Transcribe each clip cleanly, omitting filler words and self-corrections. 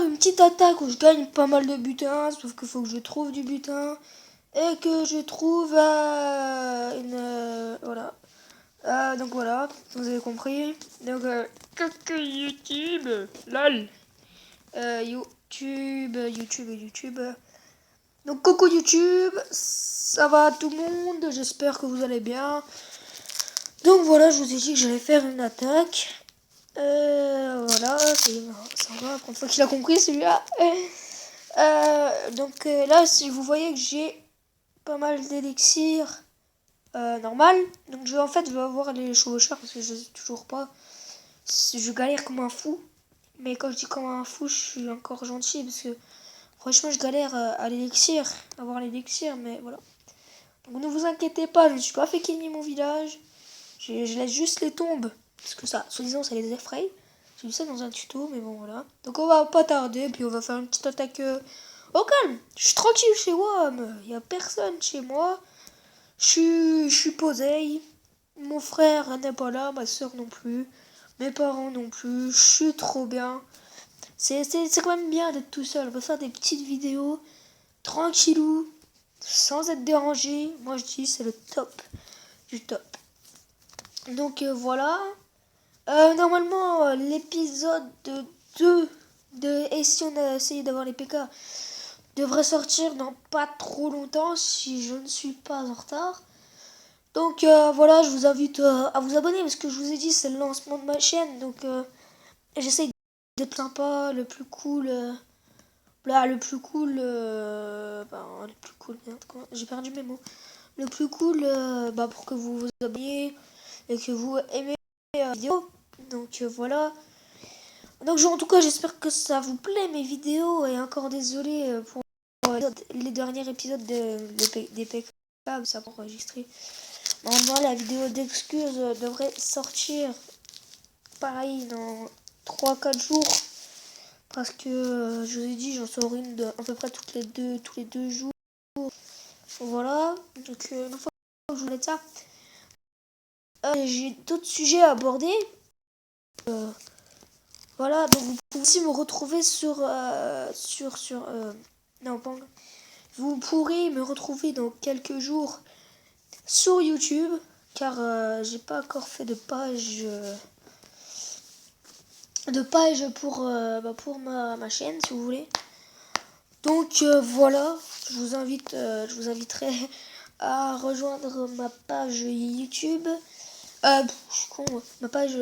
une petite attaque où je gagne pas mal de butin, sauf qu'il faut que je trouve du butin et que je trouve voilà. Donc voilà, vous avez compris. Donc coucou YouTube, lol. YouTube. Donc coucou YouTube, ça va tout le monde, j'espère que vous allez bien. Donc voilà, je vous ai dit que j'allais faire une attaque. Voilà, ça va, la première fois qu'il a compris celui-là. Donc là, si vous voyez que j'ai pas mal d'élixir normal. Donc en fait, je vais avoir les chevaucheurs parce que je sais toujours pas. Je galère comme un fou. Mais quand je dis comme un fou, je suis encore gentil parce que franchement, je galère à l'élixir, avoir l'élixir, mais voilà. Donc ne vous inquiétez pas, je ne suis pas fait gagner mon village. Je laisse juste les tombes parce que ça, soi-disant, ça les effraie. J'ai vu ça dans un tuto, mais bon, voilà. Donc on va pas tarder, puis on va faire une petite attaque au calme. Je suis tranquille chez WAM, il n'y a personne chez moi. Je suis posé. Mon frère n'est pas là, ma soeur non plus. Mes parents non plus. Je suis trop bien. C'est quand même bien d'être tout seul. On peut faire des petites vidéos tranquillou, sans être dérangé. Moi je dis c'est le top du top. Donc voilà. Normalement l'épisode 2 de Et si on a essayé d'avoir les PK devrait sortir dans pas trop longtemps si je ne suis pas en retard. Donc voilà, je vous invite à vous abonner parce que je vous ai dit c'est le lancement de ma chaîne. Donc j'essaye d'être sympa, le plus cool. Le plus cool. Le plus cool, merde, j'ai perdu mes mots. Le plus cool pour que vous vous abonniez et que vous aimez la vidéo. Donc voilà. Donc en tout cas, j'espère que ça vous plaît mes vidéos. Et encore désolé pour les derniers épisodes des PK, ça pour enregistrer. Normalement, la vidéo d'excuses devrait sortir pareil dans 3-4 jours. Parce que je vous ai dit, j'en sors une à peu près tous les deux jours. Voilà. Donc, une fois que je vous mets ça, j'ai d'autres sujets à aborder. Voilà. Donc, vous pouvez aussi me retrouver non, pas encore. Vous pourrez me retrouver dans quelques jours sur YouTube. Car j'ai pas encore fait de page. Pour ma chaîne si vous voulez. Donc voilà, je vous inviterai à rejoindre ma page YouTube, ma page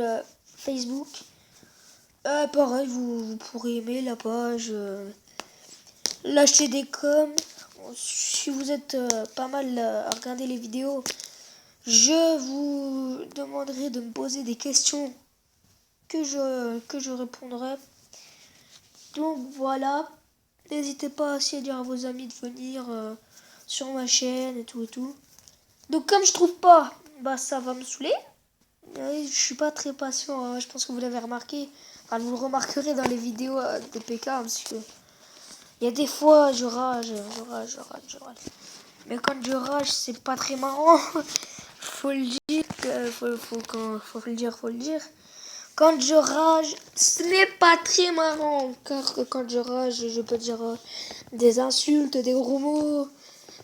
Facebook. Pareil, vous pourrez aimer la page, lâcher des coms. Si vous êtes pas mal à regarder les vidéos, je vous demanderai de me poser des questions que je répondrai. Donc voilà, n'hésitez pas aussi à dire à vos amis de venir sur ma chaîne et tout et tout. Donc comme je trouve pas, ça va me saouler. Je suis pas très patient, hein. Je pense que vous l'avez remarqué. Enfin, vous le remarquerez dans les vidéos de PK parce que il y a des fois je rage. Mais quand je rage, c'est pas très marrant. Faut le dire, faut le dire. Quand je rage, ce n'est pas très marrant, car quand je rage, je peux dire des insultes, des gros mots.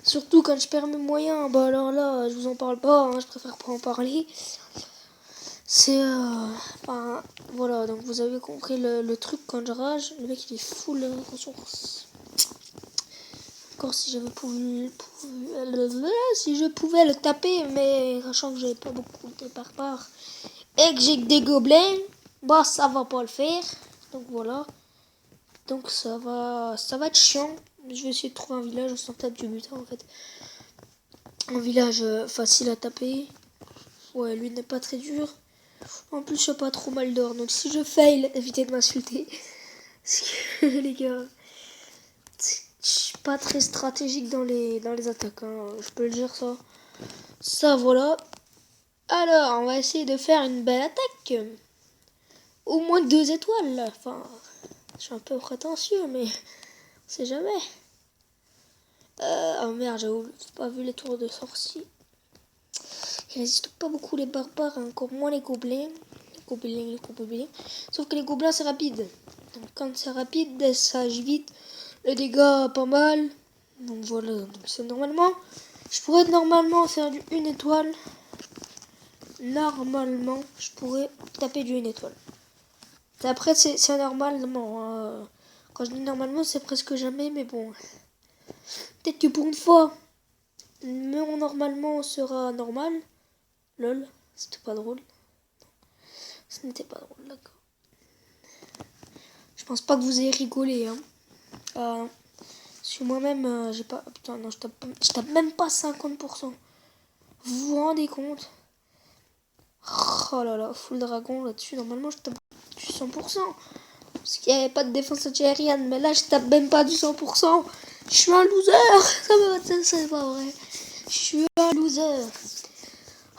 Surtout quand je perds mes moyens, alors là, je vous en parle pas, hein, je préfère pas en parler. C'est voilà, donc vous avez compris le truc quand je rage, le mec il est full ressources. Encore si si je pouvais le taper, mais sachant que j'ai pas beaucoup de barbares et que j'ai que des gobelins, ça va pas le faire. Donc voilà. Donc ça va être chiant. Je vais essayer de trouver un village sans tape du butin en fait. Un village facile à taper. Ouais, lui n'est pas très dur. En plus, je n'ai pas trop mal d'or. Donc si je fail, évitez de m'insulter. Parce que les gars, je suis pas très stratégique dans les attaques. Hein. Je peux le dire ça. Ça voilà. Alors, on va essayer de faire une belle attaque. Au moins 2 étoiles là. Enfin, je suis un peu prétentieux, mais on sait jamais. Oh merde, j'avoue, j'ai pas vu les tours de sorciers. Ils résistent pas beaucoup les barbares, encore moins les gobelins. Les gobelins. Sauf que les gobelins c'est rapide. Donc quand c'est rapide, ça agit vite. Les dégâts, pas mal. Donc voilà, donc c'est normalement. Je pourrais normalement faire du 1 étoile. Normalement, je pourrais taper du 1 étoile. Après, c'est normalement. Quand je dis normalement, c'est presque jamais, mais bon. Peut-être que pour une fois, mon normalement sera normal. Lol, c'était pas drôle. Ce n'était pas drôle, d'accord. Je pense pas que vous ayez rigolé, hein. Parce que moi-même, j'ai pas... Putain, non, je tape même pas 50%. Vous vous rendez compte? Oh là là, full dragon là-dessus. Normalement, je tape du 100%. Parce qu'il n'y avait pas de défense antiaérienne. Mais là, je tape même pas du 100%. Je suis un loser. Ça c'est pas vrai. Je suis un loser.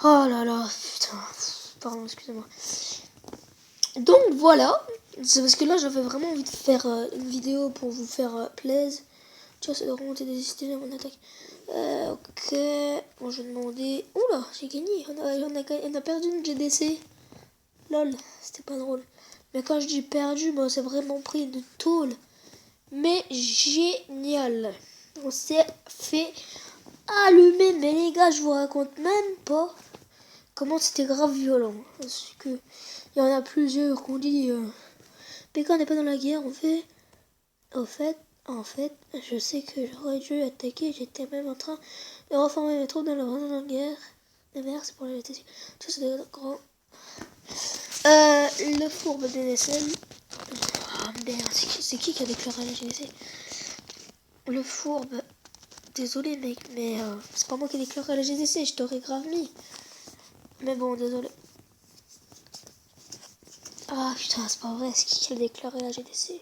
Oh là là, putain. Pardon, excusez-moi. Donc voilà. C'est parce que là, j'avais vraiment envie de faire une vidéo pour vous faire plaisir. Tu vois, ça doit remonter des systèmes à mon attaque. Ok. Bon, je vais demander. Oula, j'ai gagné. On a perdu une GDC. Lol, c'était pas drôle. Mais quand je dis perdu, moi, c'est vraiment pris une tôle. Mais génial. On s'est fait allumer. Mais les gars, je vous raconte même pas comment c'était grave violent. Parce que il y en a plusieurs qu'on dit PK n'est pas dans la guerre. En fait, je sais que j'aurais dû attaquer. J'étais même en train de reformer mes troupes dans la guerre. Mais merde, c'est pour la GTC. Tout ça, c'est grand. Le fourbe DSL. Ah merde, c'est qui a déclaré la GDC? Le fourbe. Désolé mec, mais c'est pas moi qui ai déclaré la GDC, je t'aurais grave mis. Mais bon, désolé. Ah putain, c'est pas vrai, c'est qui a déclaré la GDC?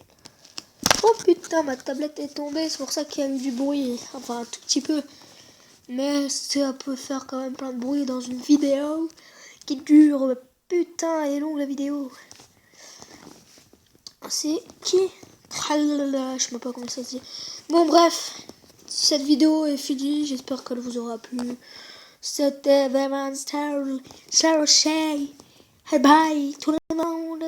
Oh putain, ma tablette est tombée, c'est pour ça qu'il y a eu du bruit. Enfin, un tout petit peu. Mais ça peut faire quand même plein de bruit dans une vidéo qui dure. Putain, elle est longue la vidéo. C'est qui? Je sais même pas comment ça se dit. Bon, bref. Cette vidéo est finie. J'espère qu'elle vous aura plu. C'était vraiment Star Shay. Hey, bye tout le monde.